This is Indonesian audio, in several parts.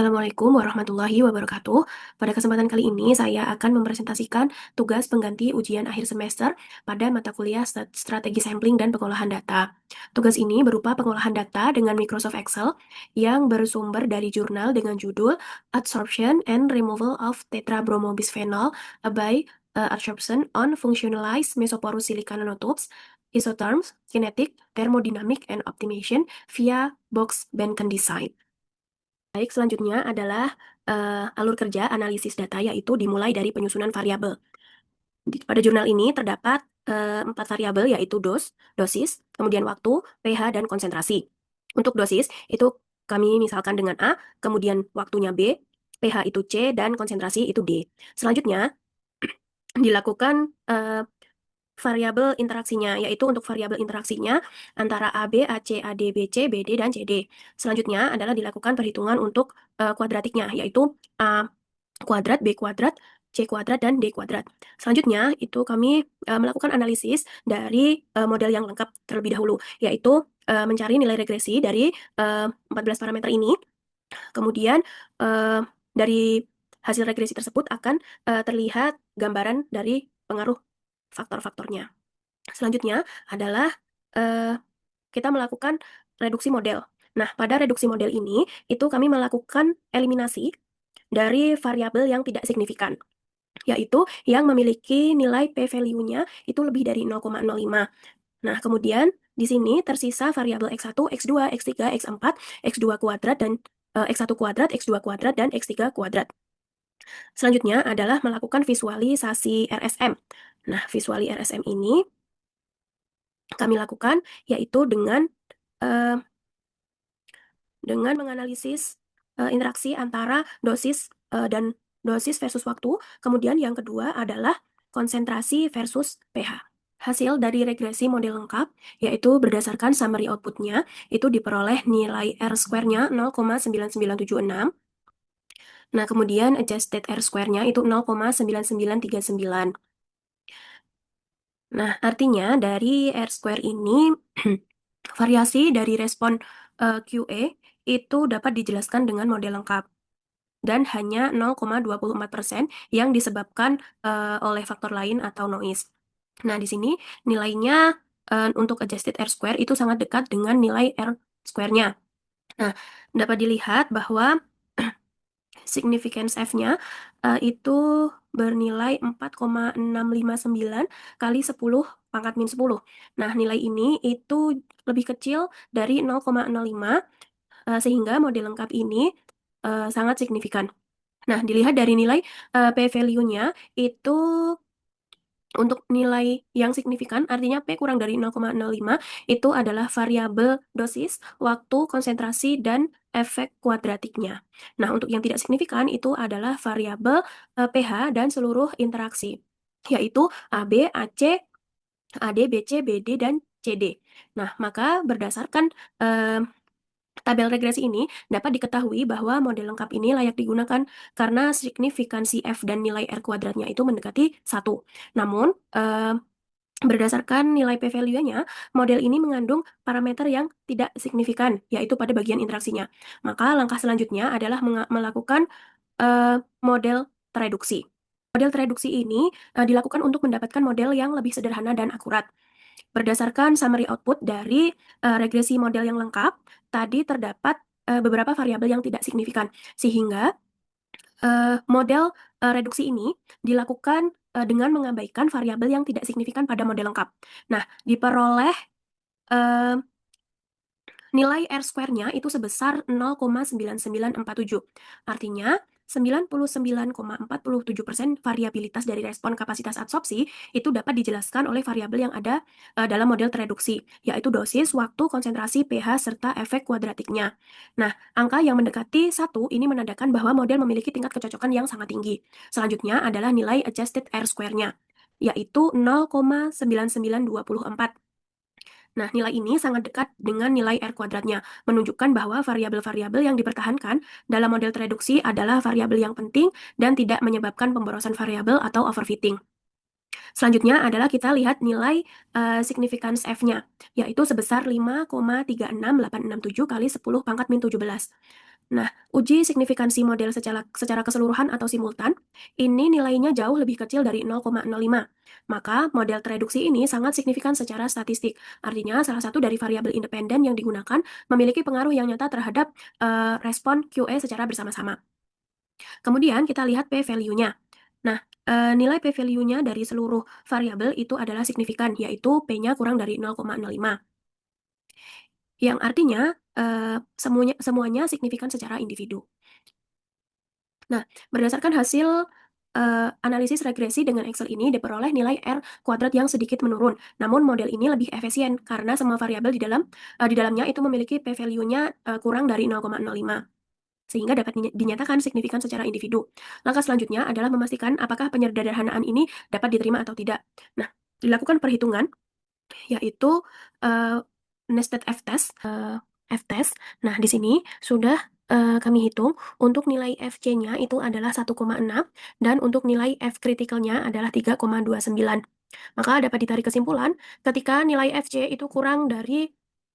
Assalamualaikum warahmatullahi wabarakatuh. Pada kesempatan kali ini, saya akan mempresentasikan tugas pengganti ujian akhir semester pada mata kuliah Strategi Sampling dan Pengolahan Data. Tugas ini berupa pengolahan data dengan Microsoft Excel yang bersumber dari jurnal dengan judul Adsorption and Removal of Tetrabromobisphenol by Adsorption on Functionalized Mesoporous Silica Nanotubes, Isotherms, Kinetic, Thermodynamic, and Optimization via Box Benken Design. Baik, selanjutnya adalah alur kerja analisis data, yaitu dimulai dari penyusunan variabel. Pada jurnal ini terdapat 4 variabel, yaitu dosis, kemudian waktu, pH, dan konsentrasi. Untuk dosis, itu kami misalkan dengan A, kemudian waktunya B, pH itu C, dan konsentrasi itu D. Selanjutnya, dilakukan variabel interaksinya, yaitu untuk variabel interaksinya antara AB, AC, AD, BC, BD, dan CD. Selanjutnya adalah dilakukan perhitungan untuk kuadratiknya, yaitu A kuadrat, B kuadrat, C kuadrat, dan D kuadrat. Selanjutnya, itu kami melakukan analisis dari model yang lengkap terlebih dahulu, yaitu mencari nilai regresi dari 14 parameter ini. Kemudian, dari hasil regresi tersebut akan terlihat gambaran dari pengaruh faktor-faktornya. Selanjutnya adalah kita melakukan reduksi model. Nah, pada reduksi model ini, itu kami melakukan eliminasi dari variabel yang tidak signifikan, yaitu yang memiliki nilai p-value-nya itu lebih dari 0,05. Nah, kemudian di sini tersisa variabel X1, X2, X3, X4, X2 kuadrat, dan X1 kuadrat, X2 kuadrat, dan X3 kuadrat. Selanjutnya adalah melakukan visualisasi RSM. Nah, visualisasi RSM ini kami lakukan yaitu dengan menganalisis interaksi antara dosis dan dosis versus waktu. Kemudian yang kedua adalah konsentrasi versus pH. Hasil dari regresi model lengkap, yaitu berdasarkan summary outputnya, itu diperoleh nilai R-square-nya 0,9976. Nah, kemudian adjusted R-square-nya itu 0,9939. Nah, artinya dari R-square ini, variasi dari respon QA itu dapat dijelaskan dengan model lengkap, dan hanya 0,24% yang disebabkan oleh faktor lain atau noise. Nah, di sini nilainya untuk adjusted R-square itu sangat dekat dengan nilai R-square-nya. Nah, dapat dilihat bahwa significance F-nya itu bernilai 4,659 kali 10 pangkat min 10. Nah, nilai ini itu lebih kecil dari 0,05, sehingga model lengkap ini sangat signifikan. Nah, dilihat dari nilai p-value-nya itu untuk nilai yang signifikan, artinya P kurang dari 0,05, itu adalah variabel dosis, waktu, konsentrasi, dan efek kuadratiknya. Nah, untuk yang tidak signifikan itu adalah variabel pH dan seluruh interaksi, yaitu AB, AC, AD, BC, BD, dan CD. Nah, maka berdasarkan tabel regresi ini dapat diketahui bahwa model lengkap ini layak digunakan karena signifikansi F dan nilai R kuadratnya itu mendekati 1. Namun, berdasarkan nilai p-value-nya, model ini mengandung parameter yang tidak signifikan, yaitu pada bagian interaksinya. Maka langkah selanjutnya adalah melakukan model tereduksi. Model tereduksi ini dilakukan untuk mendapatkan model yang lebih sederhana dan akurat. Berdasarkan summary output dari regresi model yang lengkap, tadi terdapat beberapa variabel yang tidak signifikan, sehingga model reduksi ini dilakukan dengan mengabaikan variabel yang tidak signifikan pada model lengkap. Nah, diperoleh nilai R-square-nya itu sebesar 0,9947. Artinya, 99,47% variabilitas dari respon kapasitas adsorpsi itu dapat dijelaskan oleh variabel yang ada dalam model tereduksi, yaitu dosis, waktu, konsentrasi, pH, serta efek kuadratiknya. Nah, angka yang mendekati 1 ini menandakan bahwa model memiliki tingkat kecocokan yang sangat tinggi. Selanjutnya adalah nilai adjusted R-square-nya, yaitu 0,9924. Nah, nilai ini sangat dekat dengan nilai R kuadratnya, menunjukkan bahwa variabel-variabel yang dipertahankan dalam model tereduksi adalah variabel yang penting dan tidak menyebabkan pemborosan variabel atau overfitting. Selanjutnya adalah kita lihat nilai significance F-nya, yaitu sebesar 5,36867 kali 10 pangkat min 17. Nah, uji signifikansi model secara keseluruhan atau simultan, ini nilainya jauh lebih kecil dari 0,05. Maka model tereduksi ini sangat signifikan secara statistik. Artinya, salah satu dari variabel independen yang digunakan memiliki pengaruh yang nyata terhadap respon QE secara bersama-sama. Kemudian kita lihat p-value-nya. Nah, nilai p-value-nya dari seluruh variabel itu adalah signifikan, yaitu p-nya kurang dari 0,05. Yang artinya semuanya signifikan secara individu. Nah, berdasarkan hasil analisis regresi dengan Excel ini diperoleh nilai R kuadrat yang sedikit menurun. Namun model ini lebih efisien karena semua variabel di dalamnya itu memiliki p-value-nya kurang dari 0,05 sehingga dapat dinyatakan signifikan secara individu. Langkah selanjutnya adalah memastikan apakah penyederhanaan ini dapat diterima atau tidak. Nah, dilakukan perhitungan yaitu nested F-test. Nah, di sini sudah kami hitung untuk nilai FC-nya itu adalah 1,6 dan untuk nilai F kritikalnya adalah 3,29. Maka dapat ditarik kesimpulan ketika nilai FC itu kurang dari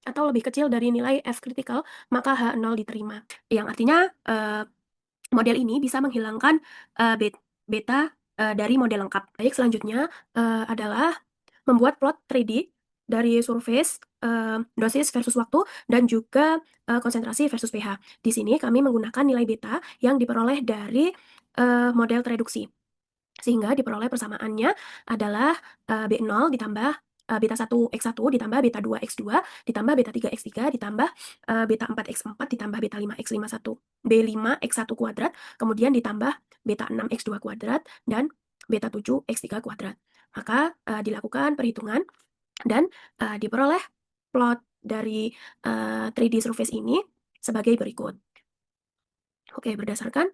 atau lebih kecil dari nilai F kritikal, maka H0 diterima. Yang artinya model ini bisa menghilangkan beta dari model lengkap. Baik, selanjutnya adalah membuat plot 3D dari surface, dosis versus waktu, dan juga konsentrasi versus pH. Di sini kami menggunakan nilai beta yang diperoleh dari model tereduksi. Sehingga diperoleh persamaannya adalah B0 ditambah beta 1 X1 ditambah beta 2 X2 ditambah beta 3 X3 ditambah beta 4 X4 ditambah beta 5 X5 B5 X1 kuadrat, kemudian ditambah beta 6 X2 kuadrat dan beta 7 X3 kuadrat. Maka dilakukan perhitungan dan diperoleh plot dari 3D surface ini sebagai berikut. Oke, berdasarkan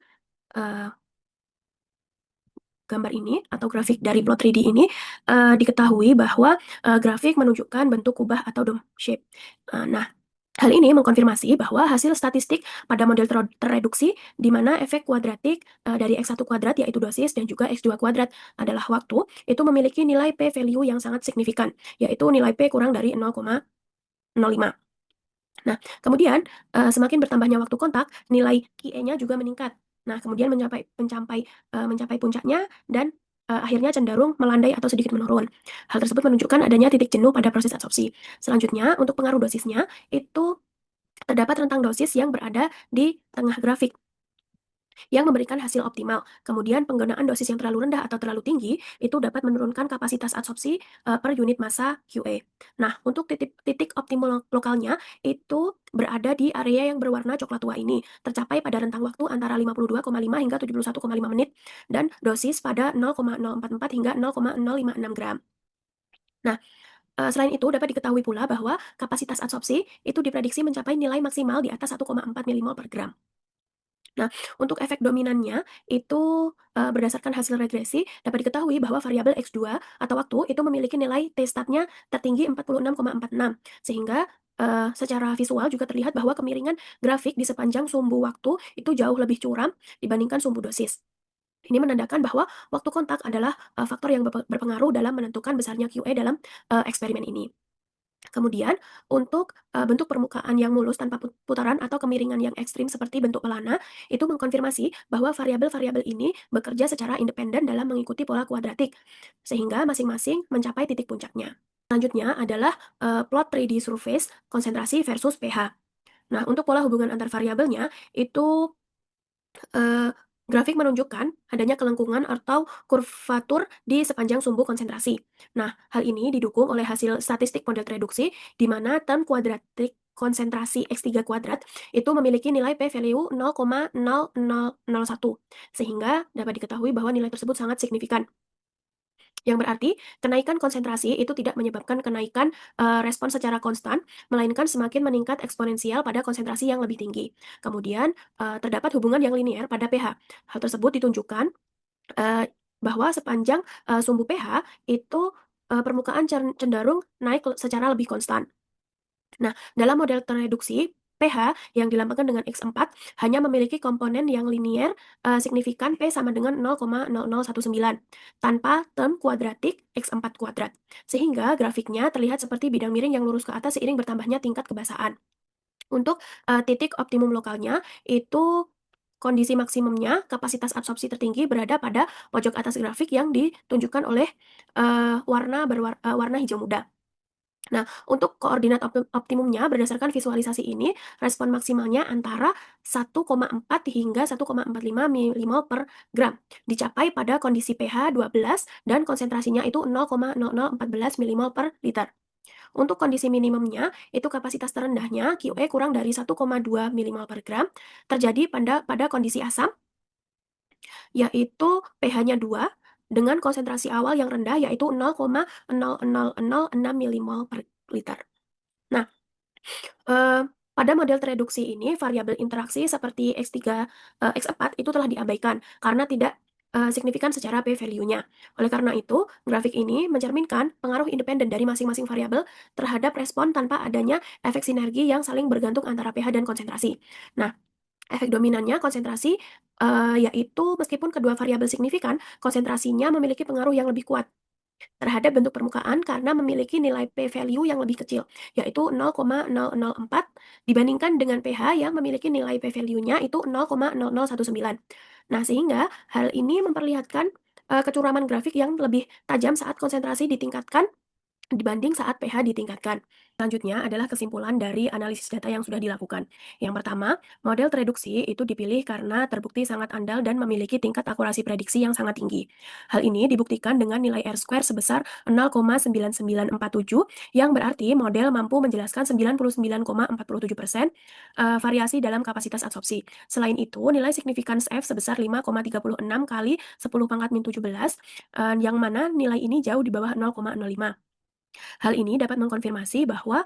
gambar ini atau grafik dari plot 3D ini diketahui bahwa grafik menunjukkan bentuk kubah atau dome shape. Nah, hal ini mengkonfirmasi bahwa hasil statistik pada model tereduksi di mana efek kuadratik dari X1 kuadrat yaitu dosis dan juga X2 kuadrat adalah waktu, itu memiliki nilai p-value yang sangat signifikan, yaitu nilai p kurang dari 0,05. Nah, kemudian semakin bertambahnya waktu kontak, nilai QE-nya juga meningkat. Nah, kemudian mencapai puncaknya dan akhirnya cenderung melandai atau sedikit menurun. Hal tersebut menunjukkan adanya titik jenuh pada proses absorpsi. Selanjutnya, untuk pengaruh dosisnya, itu terdapat rentang dosis yang berada di tengah grafik yang memberikan hasil optimal. Kemudian penggunaan dosis yang terlalu rendah atau terlalu tinggi itu dapat menurunkan kapasitas absorpsi per unit massa QE. Nah, untuk titik optimal lokalnya itu berada di area yang berwarna coklat tua ini, tercapai pada rentang waktu antara 52,5 hingga 71,5 menit dan dosis pada 0,044 hingga 0,056 gram. Nah, selain itu dapat diketahui pula bahwa kapasitas absorpsi itu diprediksi mencapai nilai maksimal di atas 1,4 milimol per gram. Nah, untuk efek dominannya itu berdasarkan hasil regresi dapat diketahui bahwa variabel X2 atau waktu itu memiliki nilai T-stat-nya tertinggi 46,46 sehingga secara visual juga terlihat bahwa kemiringan grafik di sepanjang sumbu waktu itu jauh lebih curam dibandingkan sumbu dosis. Ini menandakan bahwa waktu kontak adalah faktor yang berpengaruh dalam menentukan besarnya QE dalam eksperimen ini. Kemudian, untuk bentuk permukaan yang mulus tanpa putaran atau kemiringan yang ekstrim seperti bentuk pelana, itu mengkonfirmasi bahwa variabel-variabel ini bekerja secara independen dalam mengikuti pola kuadratik, sehingga masing-masing mencapai titik puncaknya. Selanjutnya adalah plot 3D surface konsentrasi versus pH. Nah, untuk pola hubungan antar variabelnya, itu grafik menunjukkan adanya kelengkungan atau kurvatur di sepanjang sumbu konsentrasi. Nah, hal ini didukung oleh hasil statistik model reduksi, di mana term kuadratik konsentrasi X3 kuadrat itu memiliki nilai p-value 0,0001, sehingga dapat diketahui bahwa nilai tersebut sangat signifikan. Yang berarti, kenaikan konsentrasi itu tidak menyebabkan kenaikan respon secara konstan, melainkan semakin meningkat eksponensial pada konsentrasi yang lebih tinggi. Kemudian, terdapat hubungan yang linier pada pH. Hal tersebut ditunjukkan bahwa sepanjang sumbu pH itu permukaan cenderung naik secara lebih konstan. Nah, dalam model tereduksi, pH yang dilambangkan dengan X4 hanya memiliki komponen yang linier signifikan P sama dengan 0,0019 tanpa term kuadratik X4 kuadrat. Sehingga grafiknya terlihat seperti bidang miring yang lurus ke atas seiring bertambahnya tingkat kebasahan. Untuk, titik optimum lokalnya itu kondisi maksimumnya kapasitas absorpsi tertinggi berada pada pojok atas grafik yang ditunjukkan oleh, warna hijau muda. Nah, untuk koordinat optimumnya berdasarkan visualisasi ini, respon maksimalnya antara 1,4 hingga 1,45 milimol per gram, dicapai pada kondisi pH 12 dan konsentrasinya itu 0,0014 milimol per liter. Untuk kondisi minimumnya, itu kapasitas terendahnya QE kurang dari 1,2 milimol per gram, terjadi pada kondisi asam, yaitu pH-nya 2, dengan konsentrasi awal yang rendah yaitu 0,0006 milimol per liter. Nah, pada model tereduksi ini variabel interaksi seperti X3, X4 itu telah diabaikan karena tidak, signifikan secara p-value-nya. Oleh karena itu, grafik ini mencerminkan pengaruh independen dari masing-masing variabel terhadap respon tanpa adanya efek sinergi yang saling bergantung antara pH dan konsentrasi. Nah, efek dominannya konsentrasi, yaitu meskipun kedua variabel signifikan, konsentrasinya memiliki pengaruh yang lebih kuat terhadap bentuk permukaan karena memiliki nilai p-value yang lebih kecil, yaitu 0,004 dibandingkan dengan pH yang memiliki nilai p-value-nya itu 0,0019. Nah, sehingga hal ini memperlihatkan, kecuraman grafik yang lebih tajam saat konsentrasi ditingkatkan dibanding saat pH ditingkatkan. Selanjutnya adalah kesimpulan dari analisis data yang sudah dilakukan. Yang pertama, model tereduksi itu dipilih karena terbukti sangat andal dan memiliki tingkat akurasi prediksi yang sangat tinggi. Hal ini dibuktikan dengan nilai R-square sebesar 0,9947, yang berarti model mampu menjelaskan 99,47% variasi dalam kapasitas absorpsi. Selain itu, nilai significance F sebesar 5,36 kali 10 pangkat min 17, yang mana nilai ini jauh di bawah 0,05. Hal ini dapat mengkonfirmasi bahwa,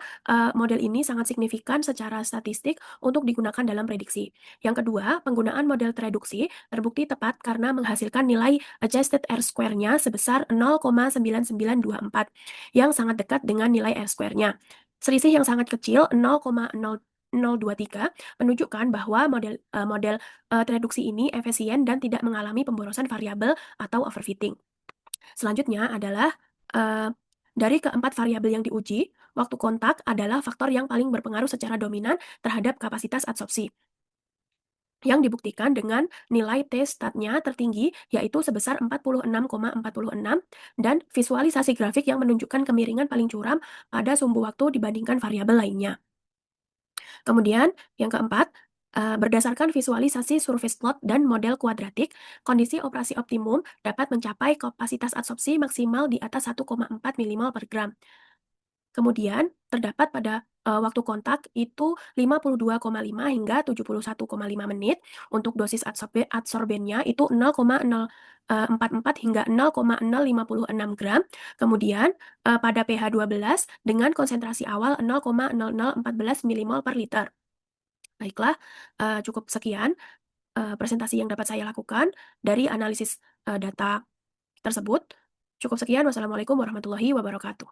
model ini sangat signifikan secara statistik untuk digunakan dalam prediksi. Yang kedua, penggunaan model tereduksi terbukti tepat karena menghasilkan nilai adjusted R-square-nya sebesar 0,9924, yang sangat dekat dengan nilai R-square-nya. Selisih yang sangat kecil 0,0023 menunjukkan bahwa model tereduksi ini efisien dan tidak mengalami pemborosan variabel atau overfitting. Selanjutnya adalah, dari keempat variabel yang diuji, waktu kontak adalah faktor yang paling berpengaruh secara dominan terhadap kapasitas absorpsi, yang dibuktikan dengan nilai T-stat-nya tertinggi yaitu sebesar 46,46 dan visualisasi grafik yang menunjukkan kemiringan paling curam pada sumbu waktu dibandingkan variabel lainnya. Kemudian yang keempat, berdasarkan visualisasi surface plot dan model kuadratik, kondisi operasi optimum dapat mencapai kapasitas absorpsi maksimal di atas 1,4 milimol per gram. Kemudian terdapat pada, waktu kontak itu 52,5 hingga 71,5 menit, untuk dosis adsorbennya itu 0,044 hingga 0,056 gram, kemudian, pada pH 12 dengan konsentrasi awal 0,0014 milimol per liter. Baiklah, cukup sekian, presentasi yang dapat saya lakukan dari analisis, data tersebut. Cukup sekian, wassalamualaikum warahmatullahi wabarakatuh.